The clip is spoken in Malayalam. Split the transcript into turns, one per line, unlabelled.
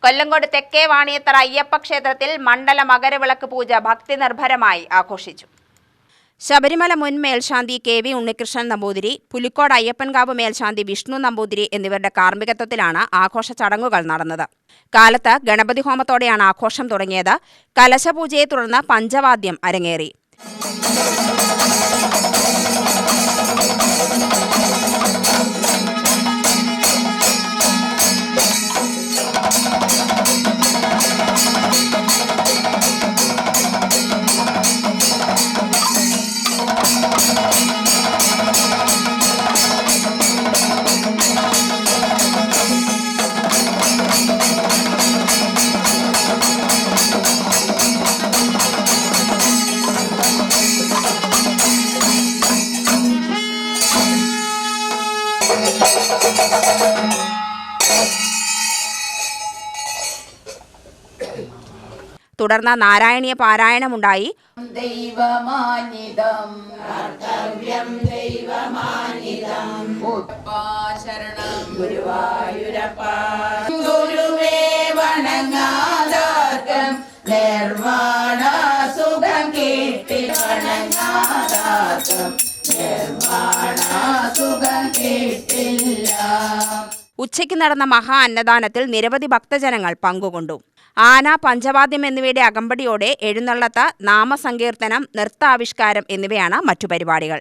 കൊല്ലങ്കോട് തെക്കേ വാണിയത്തറ അയ്യപ്പ ക്ഷേത്രത്തിൽ മണ്ഡല മകരവിളക്ക് പൂജ ഭക്തി നിർഭരമായി ആഘോഷിച്ചു. ശബരിമല മുൻ മേൽശാന്തി KV ഉണ്ണികൃഷ്ണൻ നമ്പൂതിരി, പുലിക്കോട് അയ്യപ്പൻകാവ് മേൽശാന്തി വിഷ്ണു നമ്പൂതിരി എന്നിവരുടെ കാർമ്മികത്വത്തിലാണ് ആഘോഷ ചടങ്ങുകൾ നടന്നത്. കാലത്ത് ഗണപതി ഹോമത്തോടെയാണ് ആഘോഷം തുടങ്ങിയത്. കലശപൂജയെ തുടർന്ന് പഞ്ചവാദ്യം അരങ്ങേറി. തുടർന്ന് നാരായണീയ പാരായണമുണ്ടായി.
ദൈവമാനിതം കർത്തവ്യം ദൈവമാനിതം ശരണം ഗുരുവായൂരപ്പ ഗുരുവേ വണങ്ങാതാർക്കം നിർവാണ സുഖം കേട്ടി വണങ്ങാതാർക്കം നിർവാണ സുഖം കേട്ടില്ല.
ഉച്ചയ്ക്ക് നടന്ന മഹാ അന്നദാനത്തിൽ നിരവധി ഭക്തജനങ്ങൾ പങ്കുകൊണ്ടു. ആന, പഞ്ചവാദ്യം എന്നിവയുടെ അകമ്പടിയോടെ എഴുന്നള്ളത്ത്, നാമസങ്കീർത്തനം, നൃത്താവിഷ്കാരം എന്നിവയാണ് മറ്റു പരിപാടികൾ.